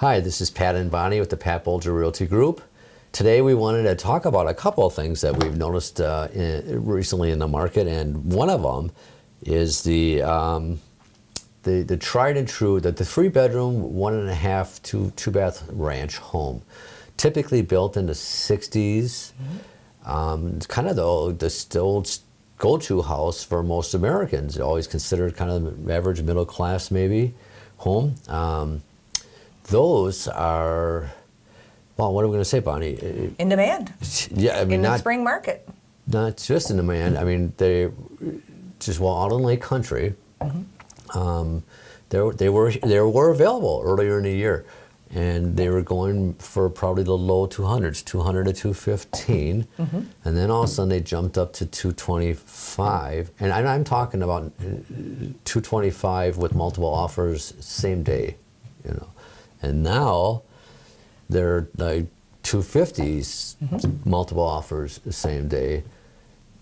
Hi, this is Pat and Bonnie with the Pat Bolger Realty Group. Today we wanted to talk about a couple of things that we've noticed recently in the market, and one of them is the tried and true, the 3-bedroom, 1.5, 2-bath ranch home, typically built in the 60s. It's kind of the still go-to house for most Americans. Always considered kind of the average middle class maybe home. Those are, well, what are we going to say, Bonnie? In demand. Yeah, I mean, in the spring market. Not just in demand. I mean, they just out in Lake Country. They were available earlier in the year, and they were going for probably the low 200s, 200 to 215, and then all of a sudden they jumped up to 225, and I'm talking about 225 with multiple offers same day, you know. And now they're like 250s, multiple offers the same day,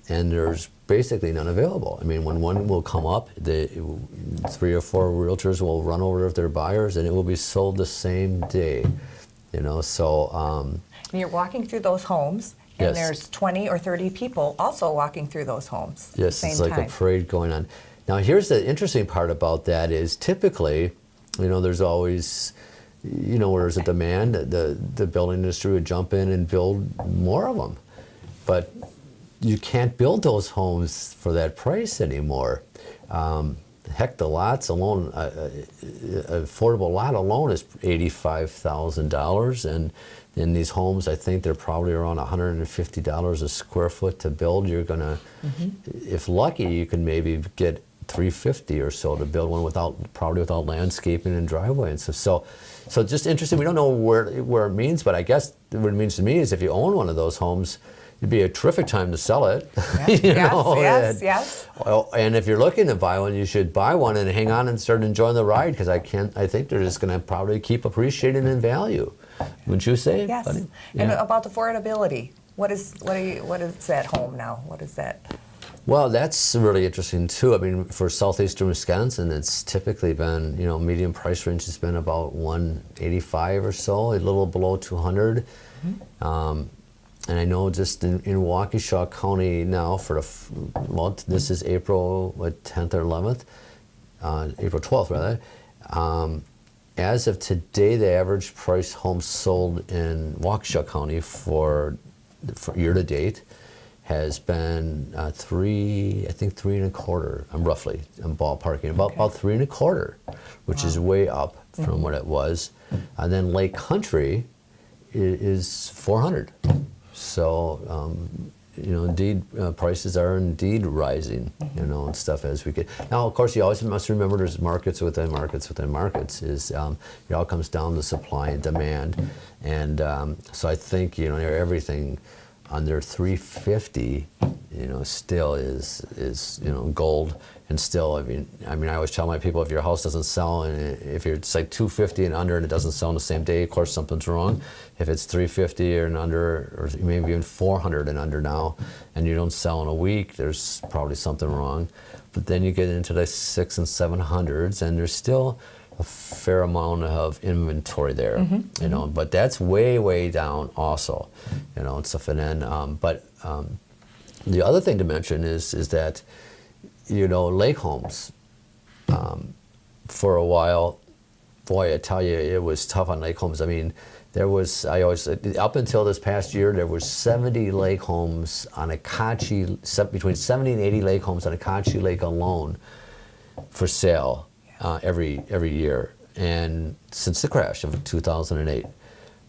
and there's basically none available. I mean, when one will come up, 3 or 4 realtors will run over with their buyers, and it will be sold the same day. You know, so And you're walking through those homes, and yes. there's 20 or 30 people also walking through those homes. Yes, at the it's same like time. a parade going on. Now, here's the interesting part about that is typically, you know, there's always, you know, where there's a demand, the building industry would jump in and build more of them. But you can't build those homes for that price anymore. Heck, the lots alone, affordable lot alone is $85,000, and in these homes, I think they're probably around $150 a square foot to build. You're gonna, if lucky, you can maybe get $350 or so to build one probably without landscaping and driveway and stuff. So just interesting. We don't know where it means, but I guess what it means to me is if you own one of those homes, it'd be a terrific time to sell it. Yes, yes. Well, and if you're looking to buy one, you should buy one and hang on and start enjoying the ride, because I think they're just going to probably keep appreciating in value. Wouldn't you say, Yes. buddy? And Yeah. about affordability, what is that home now? What is that? Well, that's really interesting too. I mean, for southeastern Wisconsin, it's typically been, you know, median price range has been about 185 or so, a little below 200. And I know just in Waukesha County now for the month, this is April 10th or 11th, April 12th rather. As of today, the average price home sold in Waukesha County for year to date has been I think 3.25. I'm ballparking about 3.25, which is way up from what it was. And then Lake Country is 400. So you know, indeed, prices are indeed rising. You know, and stuff as we get. Now, of course, you always must remember there's markets within markets within markets. It all comes down to supply and demand, and so I think, you know, everything under 350, you know, still is you know, gold. And still, I mean, I always tell my people, if your house doesn't sell, and if it's like 250 and under and it doesn't sell on the same day, of course something's wrong. If it's 350 or under, or maybe even 400 and under now, and you don't sell in a week, there's probably something wrong. But then you get into the 600s and 700s, and there's still a fair amount of inventory there, you know. But that's way down also, you know, and stuff. And then, the other thing to mention is that, you know, lake homes, for a while, boy, I tell you, it was tough on lake homes. I mean, up until this past year, there was 70 lake homes on Akachi, between 70 and 80 lake homes on Akachi Lake alone for sale every year, and since the crash of 2008.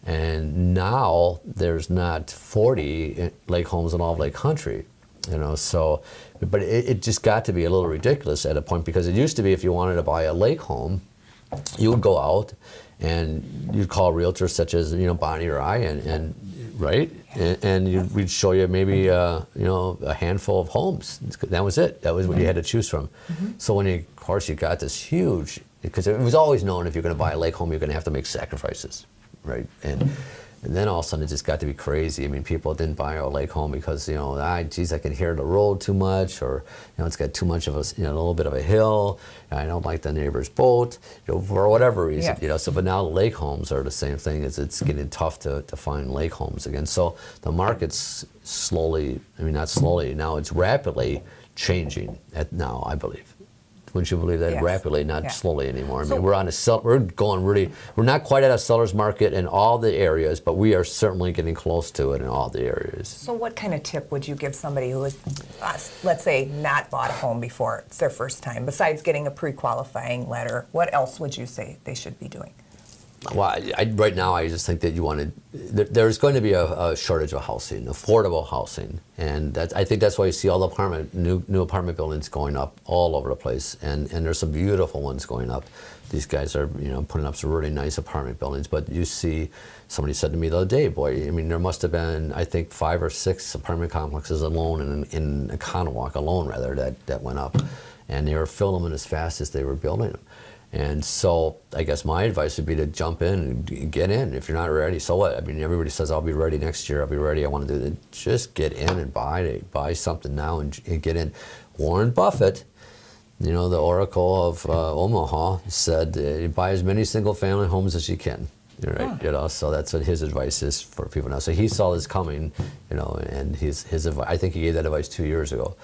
And now there's not 40 lake homes in all of Lake Country. You know, so, but it just got to be a little ridiculous at a point, because it used to be if you wanted to buy a lake home, you would go out and you'd call realtors such as, you know, Bonnie or I, and right, and we'd show you maybe you know, a handful of homes. That was it. That was what you had to choose from. So when of course you got this huge, because it was always known if you're going to buy a lake home, you're going to have to make sacrifices, right? And And then all of a sudden it just got to be crazy. I mean, people didn't buy a lake home because, geez, I can hear the road too much, or, it's got too much of a, a little bit of a hill. I don't like the neighbor's boat, for whatever reason, Yeah. So, but now lake homes are the same thing. It's getting tough to find lake homes again. So the market's slowly, not slowly, now it's rapidly changing now, I believe. Wouldn't you believe that? Yes. Rapidly, not Yeah. slowly anymore. I So- mean, we're not quite at a seller's market in all the areas, but we are certainly getting close to it in all the areas. So what kind of tip would you give somebody who has, let's say, not bought a home before, it's their first time, besides getting a pre-qualifying letter? What else would you say they should be doing? Well, right now, I just think that there's going to be a shortage of housing, affordable housing, and I think that's why you see all the new apartment buildings going up all over the place, and there's some beautiful ones going up. These guys are, putting up some really nice apartment buildings, but you see, somebody said to me the other day, boy, there must have been, I think, 5 or 6 apartment complexes alone in Economowoc alone, rather, that went up, and they were filling them as fast as they were building them. And so I guess my advice would be to jump in and get in. If you're not ready, so what? Everybody says, I'll be ready next year, I'll be ready, I want to do it. Just get in and buy something now and get in. Warren Buffett, the Oracle of Omaha, said, buy as many single family homes as you can. Right? So that's what his advice is for people now. So he saw this coming, and his advice, I think he gave that advice 2 years ago,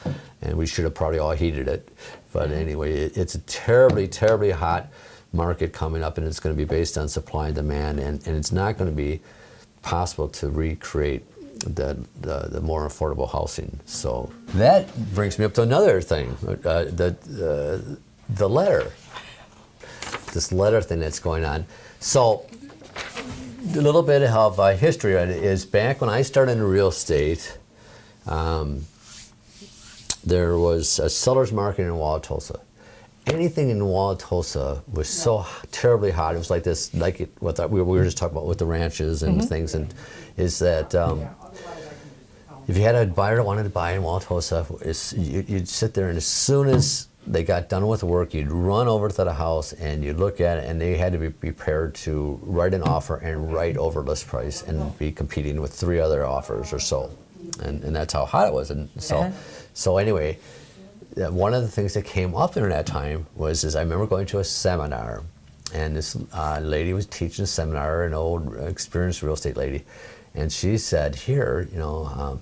and we should have probably all heeded it. But anyway, it's a terribly, terribly hot market coming up, and it's going to be based on supply and demand, and it's not going to be possible to recreate the more affordable housing. So that brings me up to another thing, the letter, this letter thing that's going on. So a little bit of history on it is back when I started in real estate, there was a seller's market in Wauwatosa. Anything in Wauwatosa was so terribly hot. It was like this, what we were just talking about with the ranches and things, and is that if you had a buyer that wanted to buy in Wauwatosa, you'd sit there, and as soon as they got done with work, you'd run over to the house and you'd look at it, and they had to be prepared to write an offer and write over list price and be competing with 3 other offers or so. And that's how hot it was. And so anyway, one of the things that came up during that time was I remember going to a seminar, and this lady was teaching a seminar, an old experienced real estate lady. And she said, here,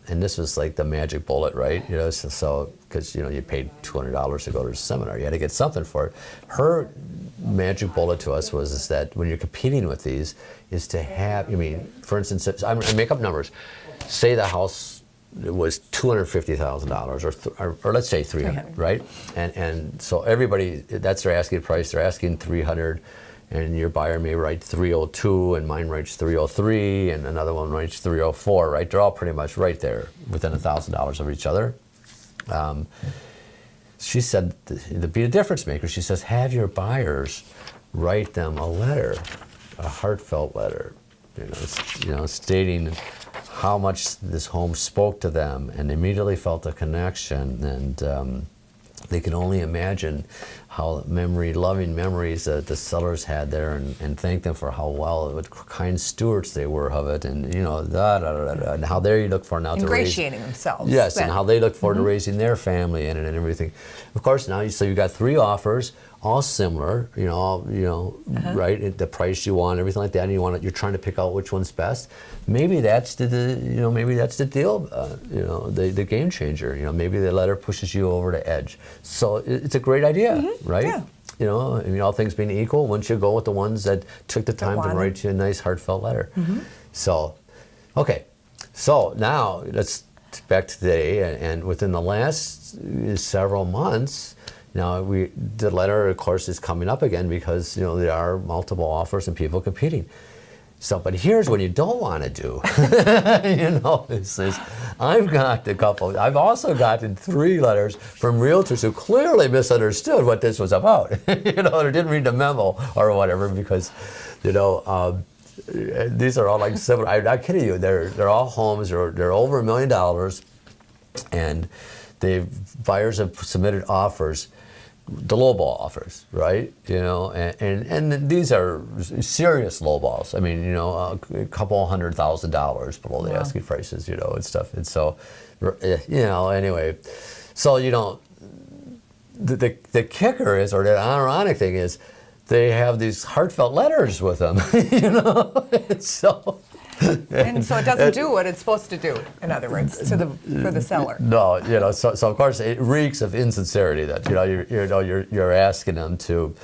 and this was like the magic bullet, right? So because, you paid $200 to go to a seminar. You had to get something for it. Her magic bullet to us is that when you're competing with these, is to have, for instance, I make up numbers. Say the house was $250,000, or let's say 300, right? And so everybody, that's their asking price. They're asking 300. And your buyer may write 302, and mine writes 303, and another one writes 304, right? They're all pretty much right there within $1,000 of each other. She said, to be a difference maker, she says, have your buyers write them a letter, a heartfelt letter, stating how much this home spoke to them, and immediately felt a connection, and they can only imagine how loving memories that the sellers had there, and thank them for what kind stewards they were of it, and and how they look for now to raise Ingratiating themselves. Yes, and how they look forward to raising their family in it and everything. Of course, now you got 3 offers, all similar, right? At the price you want, everything like that, and you're trying to pick out which one's best. Maybe that's the deal, the game changer. Maybe the letter pushes you over the edge. So it's a great idea, right? Yeah. All things being equal, wouldn't you go with the ones that took the time to write you a nice heartfelt letter? So, okay. So now let's back to today, and within the last several months. Now, the letter, of course, is coming up again because, there are multiple offers and people competing. So, but here's what you don't want to do. It says, I've also gotten 3 letters from realtors who clearly misunderstood what this was about, or didn't read the memo or whatever, because, these are all like similar. I'm not kidding you. They're all homes. They're over $1 million, and buyers have submitted offers the lowball offers, right? You know, and these are serious lowballs. I mean, you know, a couple $100,000 below the asking prices, you know, and stuff. And so, you know, anyway, so you know, the kicker is, or the ironic thing is, they have these heartfelt letters with them, you know. And so it doesn't do what it's supposed to do, in other words, for the seller. No, you know, so of course it reeks of insincerity that, you know, you're asking them to,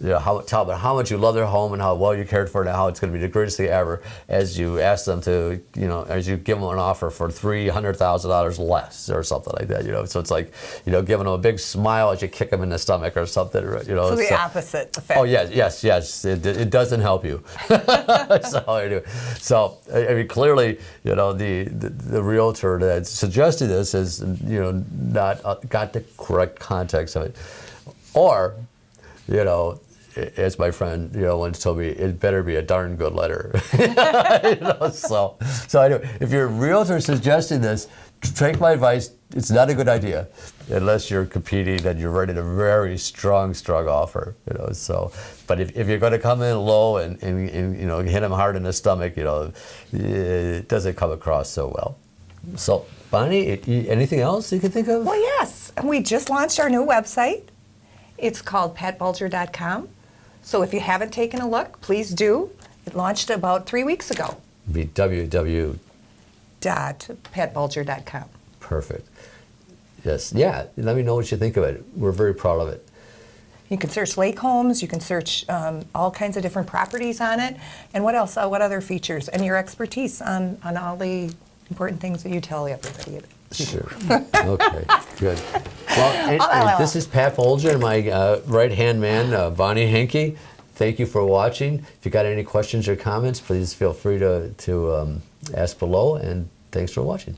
you know, tell them how much you love their home and how well you cared for it and how it's going to be the greatest thing ever, as you ask them to, you know, as you give them an offer for $300,000 less or something like that, you know. So it's like, you know, giving them a big smile as you kick them in the stomach or something, you know. So the opposite effect. Oh yes, it doesn't help you. So anyway, so I mean, clearly, you know, the realtor that suggested this is, you know, not got the correct context of it, or, you know, as my friend, you know, once told me, it better be a darn good letter. You know, so I know if your realtor suggesting this, take my advice. It's not a good idea unless you're competing and you're writing a very strong offer. You know, so. But if you're going to come in low and you know, hit them hard in the stomach, you know, it doesn't come across so well. So Bonnie, anything else you can think of? Well, yes. We just launched our new website. It's called patbulger.com. So if you haven't taken a look, please do. It launched about 3 weeks ago. Be www. .patbulger.com. Perfect. Yes. Yeah. Let me know what you think of it. We're very proud of it. You can search lake homes. You can search all kinds of different properties on it. And what else? What other features? And your expertise on all the important things that you tell everybody. Sure. Okay. Good. Well, and this is Pat Bulger and my right-hand man, Bonnie Henke. Thank you for watching. If you got any questions or comments, please feel free to ask below. And thanks for watching.